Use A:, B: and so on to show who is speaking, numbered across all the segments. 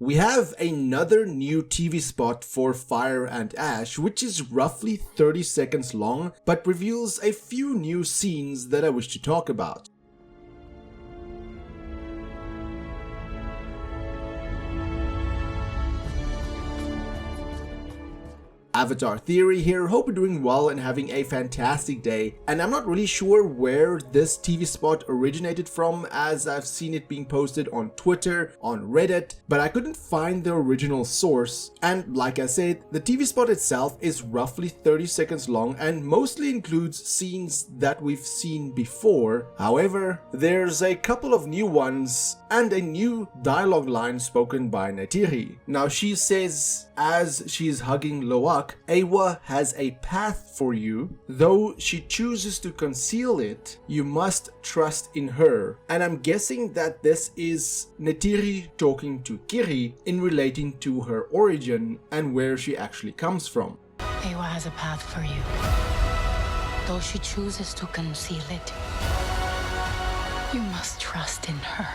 A: We have another new TV spot for Fire and Ash, which is roughly 30 seconds long, but reveals a few new scenes that I wish to talk about. Avatar Theory here, hope you're doing well and having a fantastic day. And I'm not really sure where this TV spot originated from, as I've seen it being posted on Twitter, on Reddit, but I couldn't find the original source. And like I said, the TV spot itself is roughly 30 seconds long and mostly includes scenes that we've seen before. However, there's a couple of new ones and a new dialogue line spoken by Neytiri. Now she says, as she's hugging Loak, Eywa has a path for you. Though she chooses to conceal it, you must trust in her. And I'm guessing that this is Neytiri talking to Kiri in relating to her origin and where she actually comes from.
B: Eywa has a path for you. Though she chooses to conceal it, you must trust in her.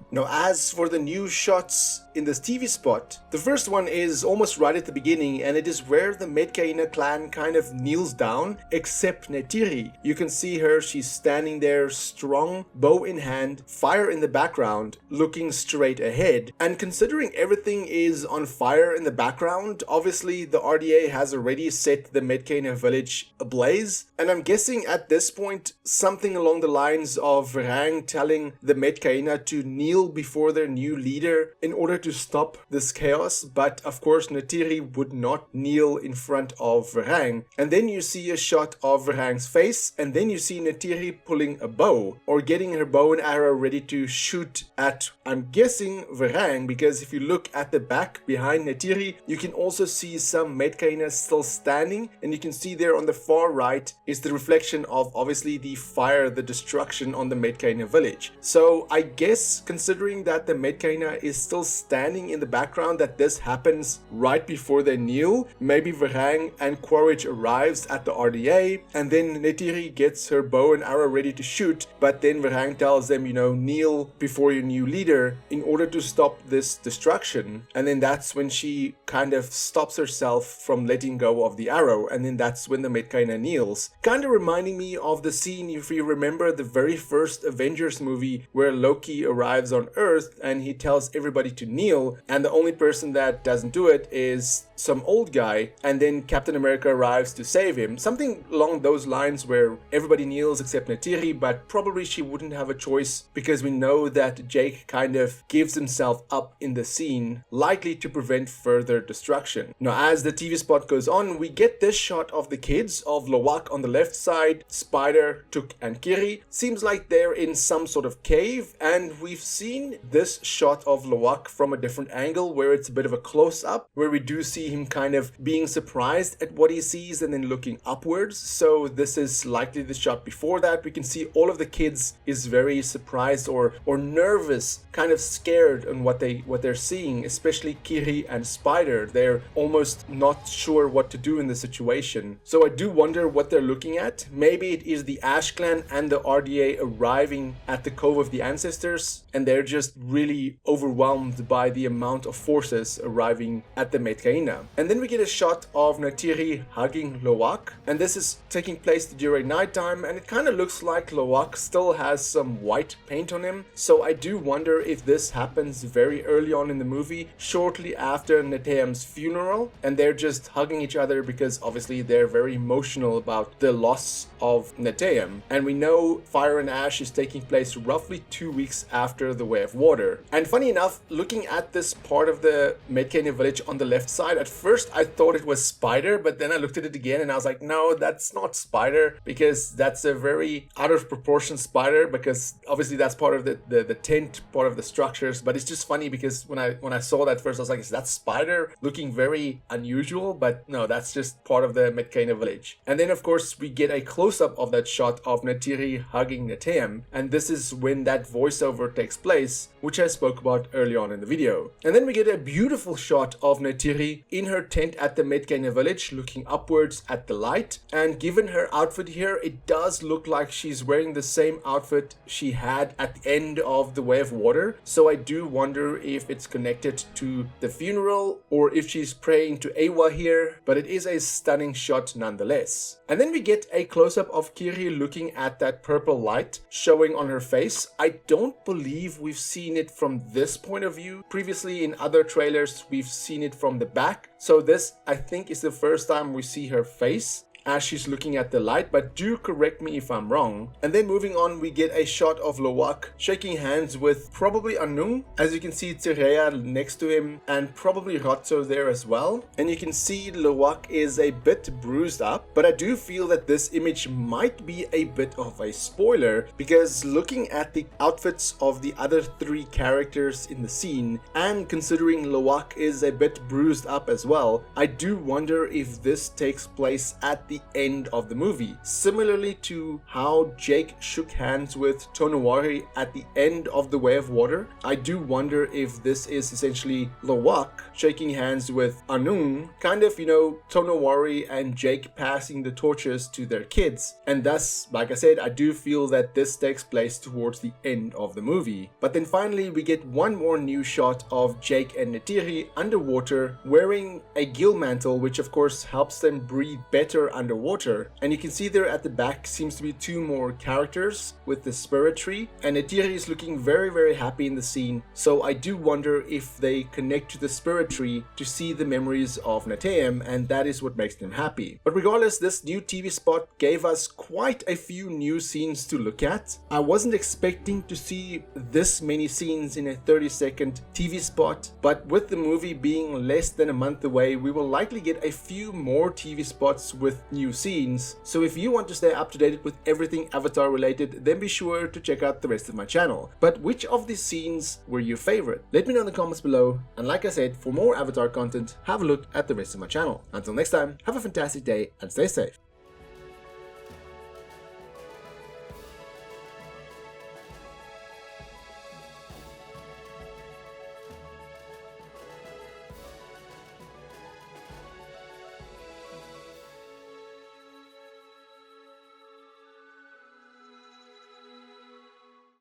A: Now, as for the new shots in this TV spot, the first one is almost right at the beginning, and it is where the Metkayina clan kind of kneels down, except Neytiri. You can see her, she's standing there strong, bow in hand, fire in the background, looking straight ahead. And considering everything is on fire in the background, obviously the RDA has already set the Metkayina village ablaze. And I'm guessing at this point, something along the lines of Rang telling the Metkayina to kneel before their new leader in order to stop this chaos, but of course Neytiri would not kneel in front of Rang. And then you see a shot of Rang's face, and then you see Neytiri pulling a bow, or getting her bow and arrow ready to shoot at, I'm guessing, Rang, because if you look at the back behind Neytiri, you can also see some Metkayina still standing, and you can see there on the far right is the reflection of obviously the fire, the destruction on the Metkayina village. So I guess, considering that the Metkayina is still standing in the background, that this happens right before they kneel, maybe Varang and Quaritch arrives at the RDA, and then Neytiri gets her bow and arrow ready to shoot, but then Varang tells them, kneel before your new leader in order to stop this destruction. And then that's when she kind of stops herself from letting go of the arrow, and then that's when the Metkayina kneels. Kind of reminding me of the scene, if you remember the very first Avengers movie, where Loki arrives on Earth and he tells everybody to kneel, and the only person that doesn't do it is some old guy, and then Captain America arrives to save him. Something along those lines where everybody kneels except Neytiri, but probably she wouldn't have a choice because we know that Jake kind of gives himself up in the scene, likely to prevent further destruction. Now, as the TV spot goes on, we get this shot of the kids, of Loak on the left side, Spider, Tuk and Kiri. Seems like they're in some sort of cave, and we've seen this shot of Loak from a different angle where it's a bit of a close-up, where we do see him kind of being surprised at what he sees and then looking upwards. So this is likely the shot before that. We can see all of the kids is very surprised or nervous, kind of scared on what they're seeing, especially Kiri and Spider. They're almost not sure what to do in the situation. So I do wonder what they're looking at. Maybe it is the Ash clan and the RDA arriving at the Cove of the Ancestors, and they're just really overwhelmed by the amount of forces arriving at the Metkayina. And then we get a shot of Neytiri hugging Loak, and this is taking place during nighttime, and it kind of looks like Loak still has some white paint on him. So I do wonder if this happens very early on in the movie, shortly after Neteyam's funeral, and they're just hugging each other because obviously they're very emotional about the loss of Neteyam. And we know Fire and Ash is taking place roughly 2 weeks after the Way of Water. And funny enough, looking at this part of the Metkayina village on the left side, at first I thought it was Spider, but then I looked at it again and I was like, no, that's not Spider, because that's a very out of proportion spider, because obviously that's part of the tent, part of the structures. But it's just funny because when I saw that first, I was like, is that Spider? Looking very unusual, but no, that's just part of the Metkayina village. And then of course we get a close close-up of that shot of Neytiri hugging Neteyam, and this is when that voiceover takes place, which I spoke about early on in the video. And then we get a beautiful shot of Neytiri in her tent at the Metkayina village looking upwards at the light, and given her outfit here, it does look like she's wearing the same outfit she had at the end of the Way of Water, so I do wonder if it's connected to the funeral or if she's praying to Ewa here, but it is a stunning shot nonetheless. And then we get a close-up of Kiri looking at that purple light showing on her face. I don't believe we've seen it from this point of view. Previously in other trailers we've seen it from the back, so this I think is the first time we see her face as she's looking at the light, but do correct me if I'm wrong. And then moving on, we get a shot of Lowak shaking hands with probably Anung. As you can see, Tsereya next to him and probably Rotso there as well. And you can see Lowak is a bit bruised up, but I do feel that this image might be a bit of a spoiler, because looking at the outfits of the other three characters in the scene and considering Lowak is a bit bruised up as well, I do wonder if this takes place at the end of the movie, similarly to how Jake shook hands with Tonowari at the end of The Way of Water. I do wonder if this is essentially Lowak shaking hands with Anung, kind of, Tonowari and Jake passing the torches to their kids, and thus, like I said, I do feel that this takes place towards the end of the movie. But then finally we get one more new shot of Jake and Neytiri underwater wearing a gill mantle, which of course helps them breathe better underwater, and you can see there at the back seems to be two more characters with the spirit tree, and Neytiri is looking very happy in the scene, so I do wonder if they connect to the spirit tree to see the memories of Neteyam, and that is what makes them happy. But regardless, this new TV spot gave us quite a few new scenes to look at. I wasn't expecting to see this many scenes in a 30-second TV spot, but with the movie being less than a month away, we will likely get a few more TV spots with new scenes. So if you want to stay up to date with everything Avatar related, then be sure to check out the rest of my channel. But which of these scenes were your favorite? Let me know in the comments below, and like I said, for more Avatar content, have a look at the rest of my channel. Until next time, have a fantastic day and stay safe.